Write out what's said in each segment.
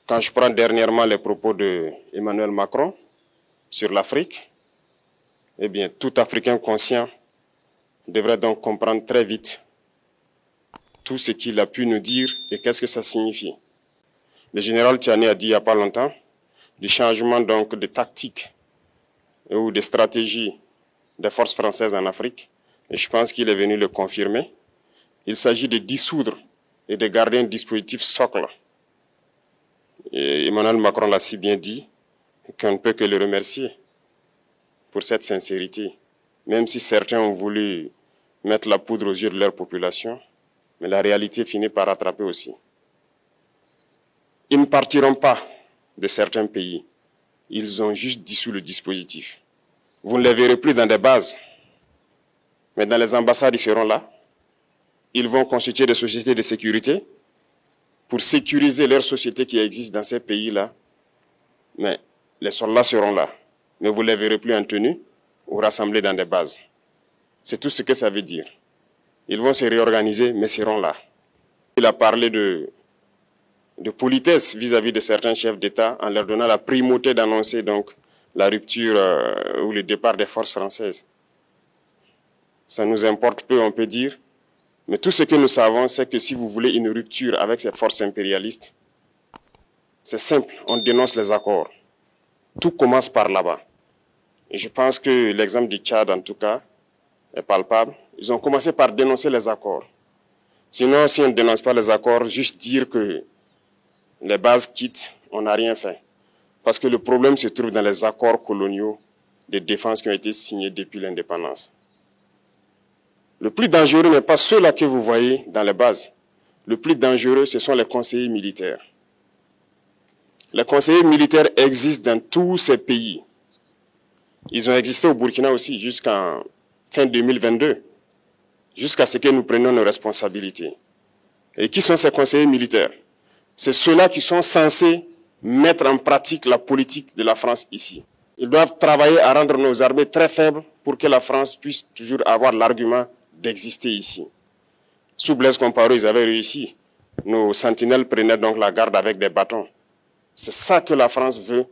Quand je prends dernièrement les propos d'Emmanuel Macron sur l'Afrique, eh bien, tout Africain conscient devrait donc comprendre très vite tout ce qu'il a pu nous dire et qu'est-ce que ça signifie. Le général Tiani a dit il n'y a pas longtemps du changement donc de tactique ou de stratégie des forces françaises en Afrique, et je pense qu'il est venu le confirmer. Il s'agit de dissoudre et de garder un dispositif socle. Et Emmanuel Macron l'a si bien dit qu'on ne peut que le remercier pour cette sincérité, même si certains ont voulu mettre la poudre aux yeux de leur population, mais la réalité finit par rattraper aussi. Ils ne partiront pas de certains pays, ils ont juste dissous le dispositif. Vous ne les verrez plus dans des bases, mais dans les ambassades, ils seront là. Ils vont constituer des sociétés de sécurité pour sécuriser leurs sociétés qui existent dans ces pays-là. Mais les soldats seront là, mais vous ne les verrez plus en tenue ou rassemblés dans des bases. C'est tout ce que ça veut dire. Ils vont se réorganiser, mais seront là. Il a parlé de politesse vis-à-vis de certains chefs d'État en leur donnant la primauté d'annoncer donc la rupture ou le départ des forces françaises. Ça nous importe peu, on peut dire, mais tout ce que nous savons, c'est que si vous voulez une rupture avec ces forces impérialistes, c'est simple, on dénonce les accords. Tout commence par là-bas. Et je pense que l'exemple du Tchad, en tout cas, est palpable. Ils ont commencé par dénoncer les accords. Sinon, si on ne dénonce pas les accords, juste dire que les bases quittent, on n'a rien fait. Parce que le problème se trouve dans les accords coloniaux de défense qui ont été signés depuis l'indépendance. Le plus dangereux n'est pas ceux-là que vous voyez dans les bases. Le plus dangereux, ce sont les conseillers militaires. Les conseillers militaires existent dans tous ces pays. Ils ont existé au Burkina aussi jusqu'en fin 2022, jusqu'à ce que nous prenions nos responsabilités. Et qui sont ces conseillers militaires? C'est ceux-là qui sont censés mettre en pratique la politique de la France ici. Ils doivent travailler à rendre nos armées très faibles pour que la France puisse toujours avoir l'argument d'exister ici. Sous Blaise Compaoré, ils avaient réussi. Nos sentinelles prenaient donc la garde avec des bâtons. C'est ça que la France veut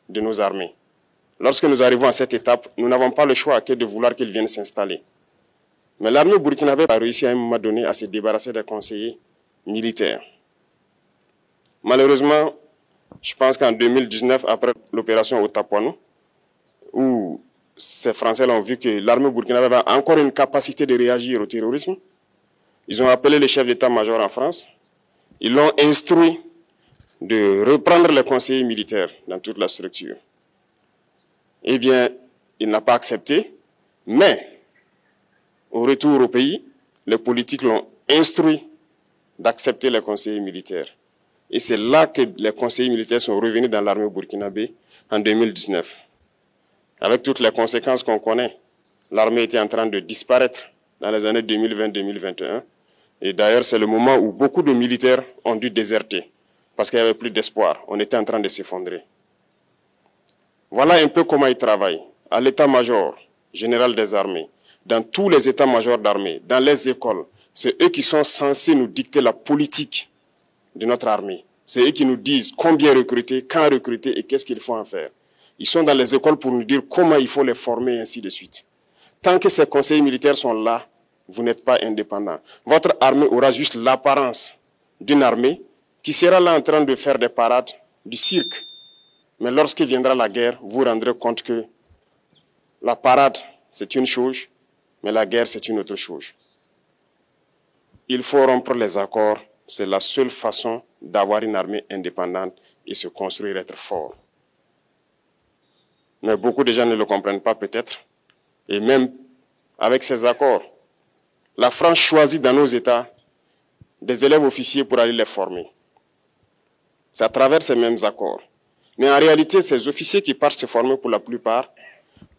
de nos armées. Lorsque nous arrivons à cette étape, nous n'avons pas le choix que de vouloir qu'ils viennent s'installer. Mais l'armée burkinabé a réussi à un moment donné à se débarrasser des conseillers militaires. Malheureusement, je pense qu'en 2019, après l'opération Otapuano, où ces Français ont vu que l'armée burkinabé avait encore une capacité de réagir au terrorisme, ils ont appelé le chef d'état-major en France, ils l'ont instruit de reprendre les conseillers militaires dans toute la structure. Eh bien, il n'a pas accepté, mais au retour au pays, les politiques l'ont instruit d'accepter les conseillers militaires. Et c'est là que les conseillers militaires sont revenus dans l'armée burkinabé en 2019. Avec toutes les conséquences qu'on connaît, l'armée était en train de disparaître dans les années 2020-2021. Et d'ailleurs, c'est le moment où beaucoup de militaires ont dû déserter parce qu'il n'y avait plus d'espoir. On était en train de s'effondrer. Voilà un peu comment ils travaillent. À l'état-major général des armées, dans tous les états-majors d'armée, dans les écoles, c'est eux qui sont censés nous dicter la politique de notre armée. C'est eux qui nous disent combien recruter, quand recruter et qu'est-ce qu'il faut en faire. Ils sont dans les écoles pour nous dire comment il faut les former et ainsi de suite. Tant que ces conseillers militaires sont là, vous n'êtes pas indépendant. Votre armée aura juste l'apparence d'une armée qui sera là en train de faire des parades, du cirque. Mais lorsque viendra la guerre, vous vous rendrez compte que la parade, c'est une chose, mais la guerre, c'est une autre chose. Il faut rompre les accords. C'est la seule façon d'avoir une armée indépendante et se construire, être fort. Mais beaucoup de gens ne le comprennent pas peut-être. Et même avec ces accords, la France choisit dans nos États des élèves officiers pour aller les former. C'est à travers ces mêmes accords. Mais en réalité, ces officiers qui partent se former pour la plupart,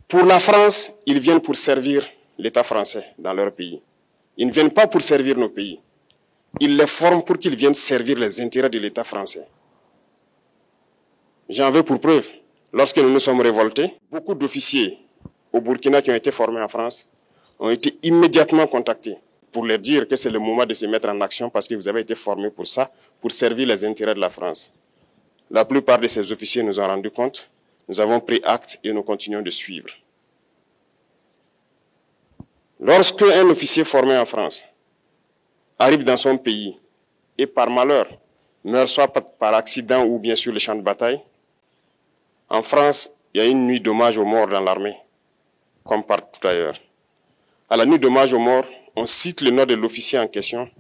pour la France, ils viennent pour servir l'État français dans leur pays. Ils ne viennent pas pour servir nos pays. Ils les forment pour qu'ils viennent servir les intérêts de l'État français. J'en veux pour preuve. Lorsque nous nous sommes révoltés, beaucoup d'officiers au Burkina qui ont été formés en France ont été immédiatement contactés pour leur dire que c'est le moment de se mettre en action parce que vous avez été formés pour ça, pour servir les intérêts de la France. La plupart de ces officiers nous ont rendu compte. Nous avons pris acte et nous continuons de suivre. Lorsque un officier formé en France arrive dans son pays et par malheur meurt soit par accident ou bien sur le champ de bataille, en France, il y a une nuit d'hommage aux morts dans l'armée, comme partout ailleurs. À la nuit d'hommage aux morts, on cite le nom de l'officier en question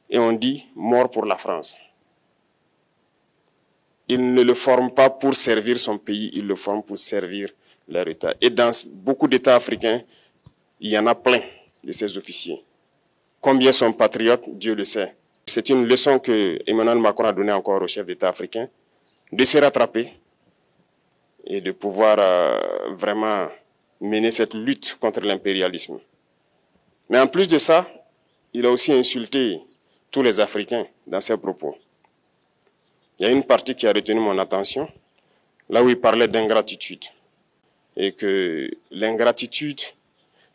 et on dit « mort pour la France ». Il ne le forme pas pour servir son pays, il le forme pour servir leur État. Et dans beaucoup d'États africains, il y en a plein de ces officiers. Combien sont patriotes, Dieu le sait. C'est une leçon que Emmanuel Macron a donnée encore aux chefs d'État africains, de se rattraper et de pouvoir vraiment mener cette lutte contre l'impérialisme. Mais en plus de ça, il a aussi insulté tous les Africains dans ses propos. Il y a une partie qui a retenu mon attention, là où il parlait d'ingratitude. Et que l'ingratitude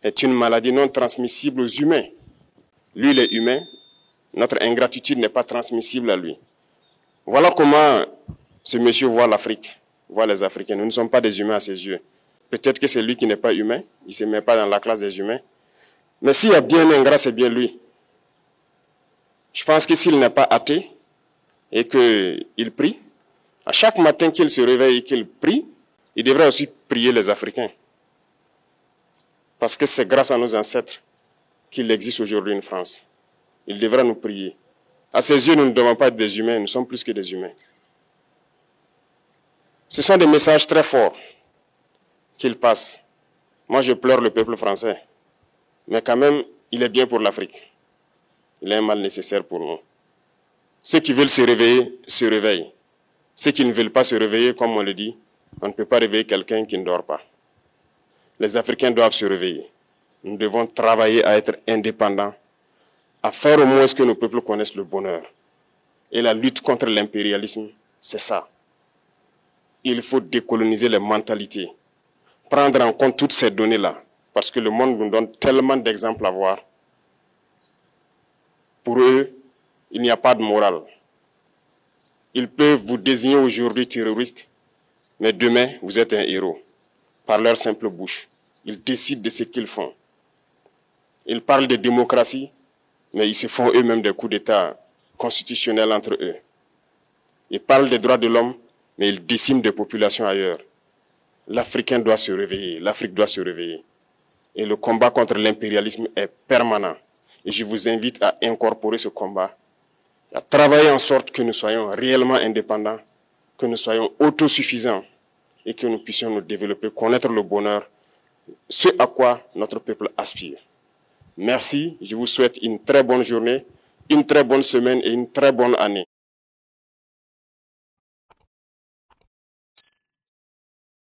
est une maladie non transmissible aux humains. Lui, il est humain, notre ingratitude n'est pas transmissible à lui. Voilà comment ce monsieur voit l'Afrique, voit les Africains. Nous ne sommes pas des humains à ses yeux. Peut-être que c'est lui qui n'est pas humain, il ne se met pas dans la classe des humains. Mais s'il y a bien un ingrat, c'est bien lui. Je pense que s'il n'est pas athée et qu'il prie, à chaque matin qu'il se réveille et qu'il prie, il devrait aussi prier les Africains. Parce que c'est grâce à nos ancêtres qu'il existe aujourd'hui une France. Il devrait nous prier. À ses yeux, nous ne devons pas être des humains, nous sommes plus que des humains. Ce sont des messages très forts qu'il passe. Moi, je pleure le peuple français. Mais quand même, il est bien pour l'Afrique. Il est un mal nécessaire pour nous. Ceux qui veulent se réveiller, se réveillent. Ceux qui ne veulent pas se réveiller, comme on le dit, on ne peut pas réveiller quelqu'un qui ne dort pas. Les Africains doivent se réveiller. Nous devons travailler à être indépendants, à faire au moins ce que nos peuples connaissent le bonheur. Et la lutte contre l'impérialisme, c'est ça. Il faut décoloniser les mentalités, prendre en compte toutes ces données-là, parce que le monde nous donne tellement d'exemples à voir. Pour eux, il n'y a pas de morale. Ils peuvent vous désigner aujourd'hui terroriste, mais demain, vous êtes un héros, par leur simple bouche. Ils décident de ce qu'ils font. Ils parlent de démocratie, mais ils se font eux-mêmes des coups d'État constitutionnels entre eux. Ils parlent des droits de l'homme, mais ils déciment des populations ailleurs. L'Africain doit se réveiller, l'Afrique doit se réveiller. Et le combat contre l'impérialisme est permanent. Et je vous invite à incorporer ce combat, à travailler en sorte que nous soyons réellement indépendants, que nous soyons autosuffisants et que nous puissions nous développer, connaître le bonheur, ce à quoi notre peuple aspire. Merci, je vous souhaite une très bonne journée, une très bonne semaine et une très bonne année.